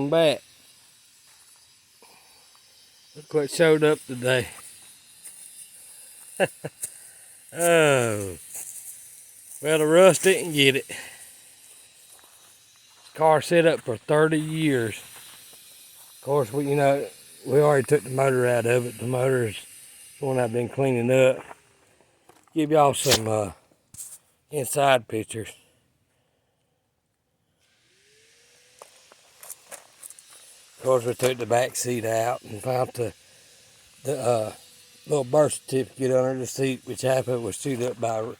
welcome back. Look what showed up today. Oh, well, the rust didn't get it. This car set up for 30 years. Of course, we already took the motor out of it. The motor is the one I've been cleaning up. Give y'all some inside pictures. Of course, we took the back seat out and found the little birth certificate under the seat, which half of it was chewed up by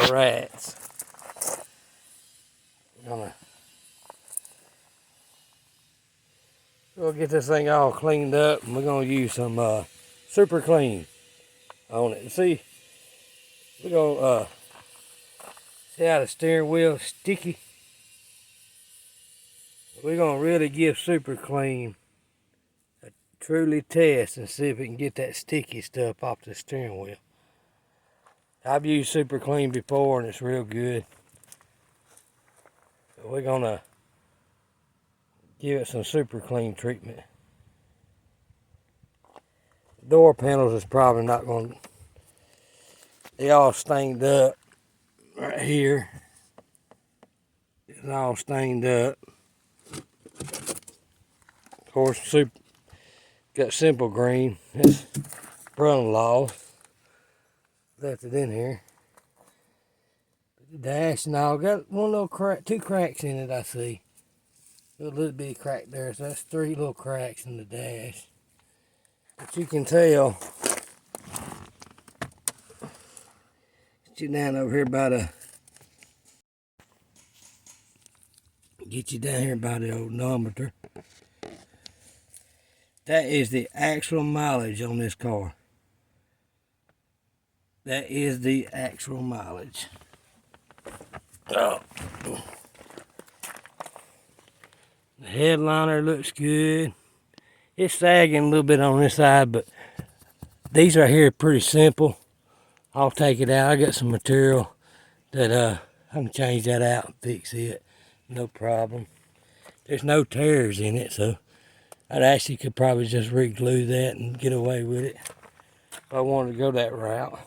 rats. We'll get this thing all cleaned up, and we're gonna use some super clean on it. See, we're gonna see how the steering wheel is sticky. We're gonna really give super clean a truly test and see if we can get that sticky stuff off the steering wheel. I've used super clean before and it's real good. So we're gonna give it some super clean treatment. Door panels is probably not going to, they all stained up right here. It's all stained up. Of course, got simple green. That's brother-in-law. Left it in here. The dash and all got one little crack, two cracks in it I see. A little bit of crack there, so that's 3 little cracks in the dash. But you can tell, get you down over here by the, odometer. That is the actual mileage on this car. That is the actual mileage. Oh. The headliner looks good. It's sagging a little bit on this side, but these right here are pretty simple. I'll take it out. I got some material that I can change that out and fix it. No problem. There's no tears in it, so I actually could probably just re-glue that and get away with it if I wanted to go that route.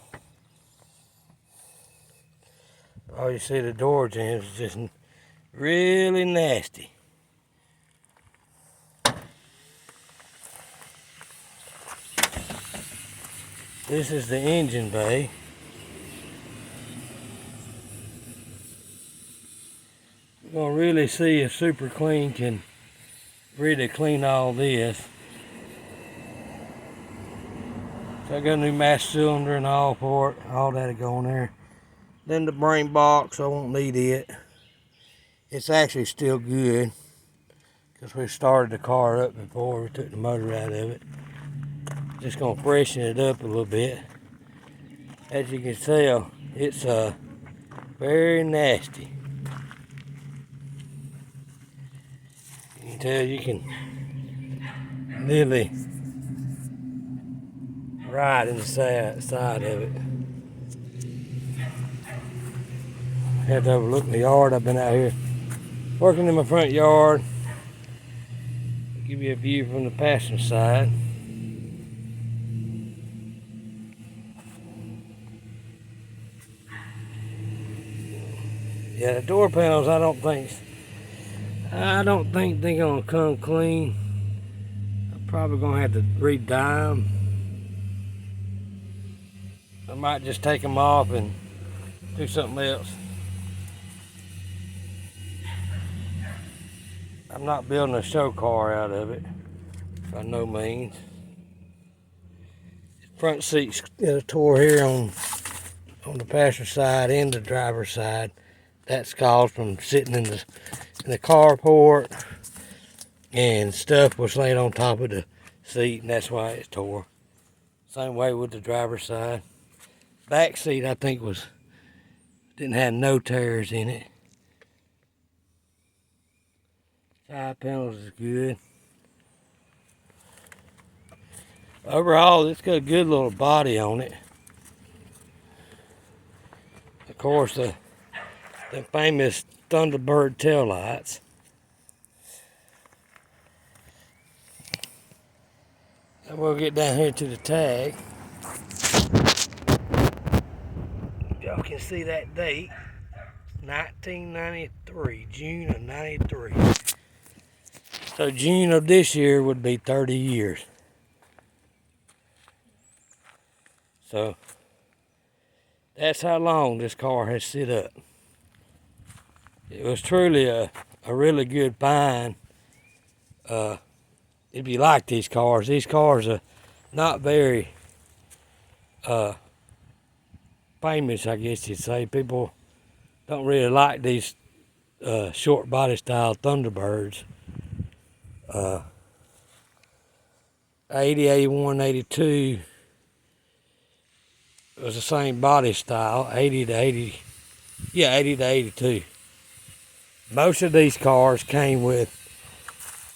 All you see the door jams is just really nasty. This is the engine bay. We're going to really see if super clean can really clean all this. So I got a new master cylinder and all for it. All that'll go in there. Then the brain box, I won't need it. It's actually still good because we started the car up before we took the motor out of it. Just gonna freshen it up a little bit. As you can tell, it's very nasty. You can tell you can literally ride in the side of it. I had to overlook the yard. I've been out here working in my front yard. I'll give you a view from the passenger side. Yeah, the door panels, I don't think they're gonna come clean. I'm probably gonna have to re-dye them. I might just take them off and do something else. I'm not building a show car out of it, by no means. Front seat's tore here on the passenger side and the driver's side. That's caused from sitting in the carport and stuff was laid on top of the seat, and that's why it's tore. Same way with the driver's side. Back seat I think didn't have no tears in it. Side panels is good. Overall, it's got a good little body on it. Of course, the famous Thunderbird taillights. And we'll get down here to the tag. Y'all can see that date, 1993, June of 93. So June of this year would be 30 years. So that's how long this car has sit up. It was truly a really good find. If you like these cars are not very famous, I guess you'd say. People don't really like these short body style Thunderbirds. 80, 81, 82 was the same body style. 80 to 82. Most of these cars came with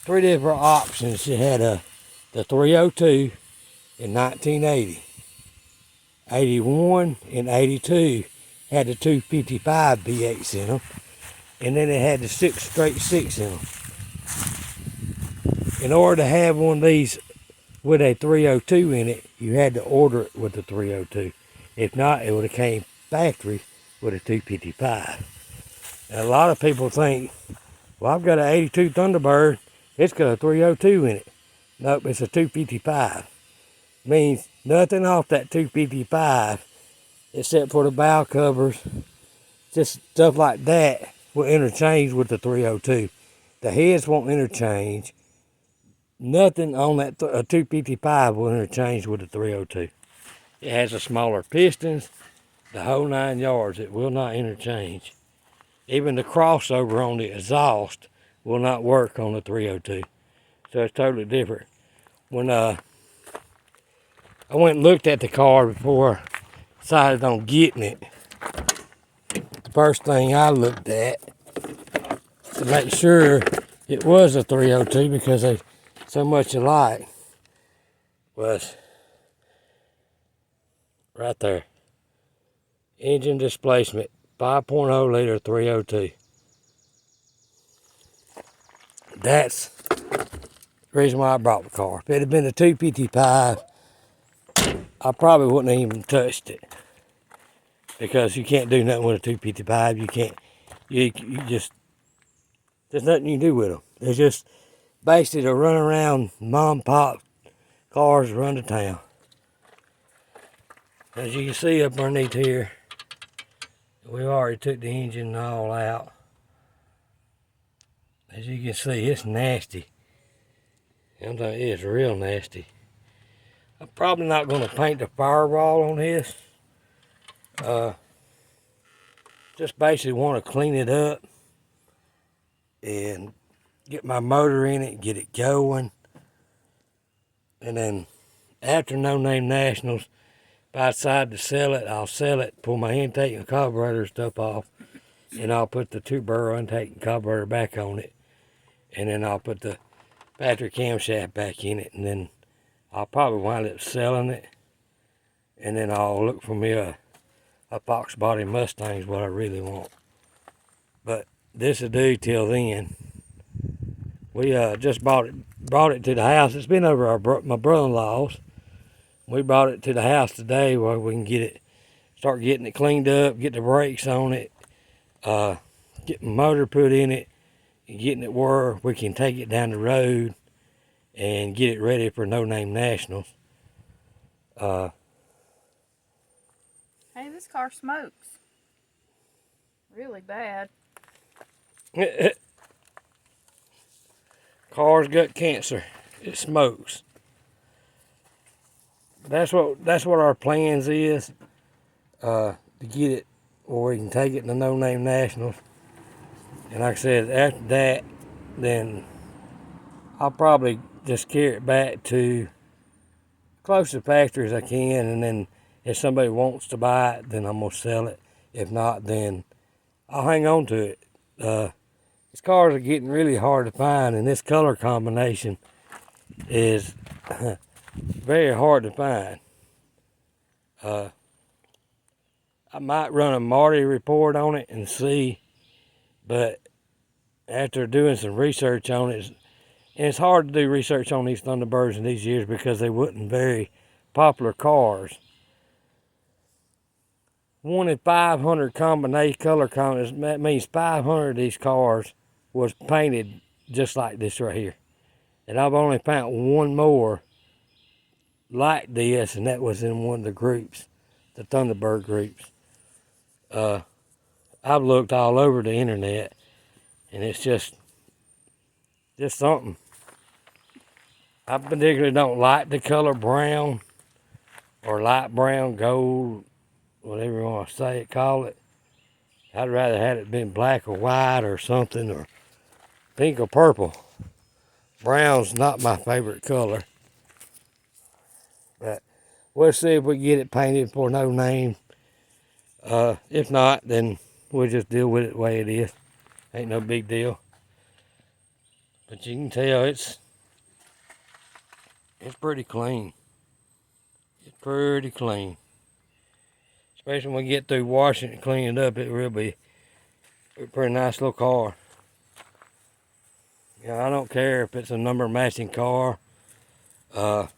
3 different options. You had the 302 in 1980. 81 and 82 had the 255 V8s in them. And then it had the 6 straight 6 in them. In order to have one of these with a 302 in it, you had to order it with the 302. If not, it would have came factory with a 255. And a lot of people think, well, I've got an 82 Thunderbird, it's got a 302 in it. Nope, it's a 255. Means nothing off that 255 except for the bow covers, just stuff like that will interchange with the 302. The heads won't interchange. Nothing on that 255 will interchange with the 302. It has a smaller pistons, the whole 9 yards. It will not interchange. Even the crossover on the exhaust will not work on the 302. So it's totally different. When I went and looked at the car before I decided on getting it, the first thing I looked at to make sure it was a 302 because they so much alike was right there. Engine displacement, 5.0 liter 302. That's the reason why I brought the car. If it had been a 255, I probably wouldn't have even touched it. Because you can't do nothing with a 255. You can't, you just, there's nothing you can do with them. They're just basically to run around mom and pop cars run to town. As you can see up underneath here, we already took the engine all out. As you can see, it's nasty. I'm telling you, it's real nasty. I'm probably not going to paint the firewall on this. Just basically want to clean it up and get my motor in it, get it going. And then after No Name Nationals, if I decide to sell it, I'll sell it, pull my intake and carburetor stuff off, and I'll put the 2-burrow intake and carburetor back on it. And then I'll put the battery camshaft back in it, and then I'll probably wind up selling it. And then I'll look for me a Fox body Mustang is what I really want. But this will do till then. We just brought it to the house. It's been over my brother-in-law's. We brought it to the house today where we can start getting it cleaned up, get the brakes on it, get the motor put in it, and getting it where we can take it down the road and get it ready for No Name Nationals. Hey, this car smokes. Really bad. Car's got cancer. It smokes. That's what our plans is. To get it where we can take it to No Name Nationals. And like I said, after that, then I'll probably just carry it back to close to the factory as I can, and then if somebody wants to buy it, then I'm gonna sell it. If not, then I'll hang on to it. These cars are getting really hard to find, and this color combination is very hard to find. I might run a Marty report on it and see, but after doing some research on it, And it's hard to do research on these Thunderbirds in these years because they wasn't very popular cars. 1 in 500 combination color combinations, that means 500 of these cars was painted just like this right here. And I've only found one more like this, and that was in one of the groups, the Thunderbird groups. I've looked all over the internet, and it's just something. I particularly don't like the color brown or light brown, gold, whatever you want to say it, call it. I'd rather have it been black or white or something, or pink or purple. Brown's not my favorite color. But we'll see if we get it painted for no name. If not, then we'll just deal with it the way it is. Ain't no big deal. But you can tell it's pretty clean. It's pretty clean. Especially when we get through washing it and cleaning it up, it will be a pretty nice little car. Yeah, I don't care if it's a number matching car. I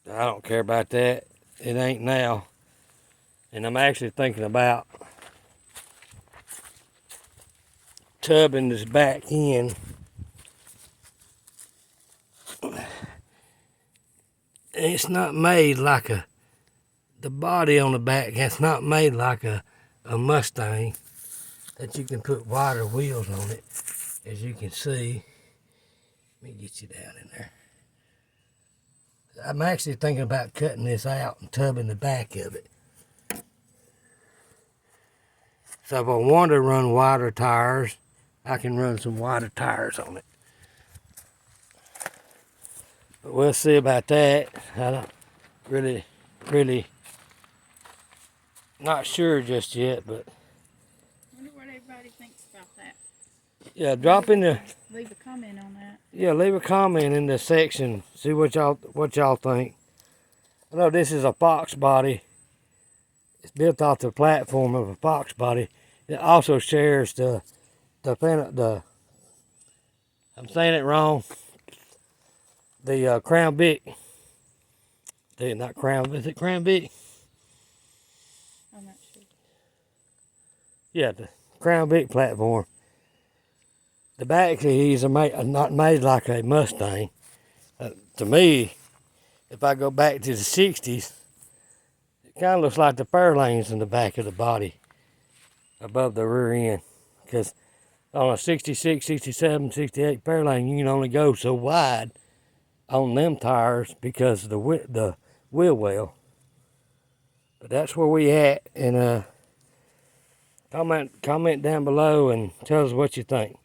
don't care about that. It ain't now. And I'm actually thinking about tubbing this back in. It's not made like the body on the back, it's not made like a Mustang that you can put wider wheels on it, as you can see. Let me get you down in there. I'm actually thinking about cutting this out and tubbing the back of it. So if I want to run wider tires, I can run some wider tires on it. But we'll see about that. I don't really not sure just yet, but I wonder what everybody thinks about that. yeah, drop in the Leave a comment on that. yeah, leave a comment in the section. See what y'all think. I know this is a Fox body. It's built off the platform of a Fox body. It also shares the I'm saying it wrong. The Crown Vic. Not Crown, is it Crown Vic? I'm not sure. Yeah, the Crown Vic platform. The back keys are not made like a Mustang. To me, if I go back to the 60s, it kind of looks like the fairlanes in the back of the body above the rear end. Because on a 66, 67, 68 Fairlane, you can only go so wide on them tires because of the wheel well. But that's where we at, and comment down below and tell us what you think.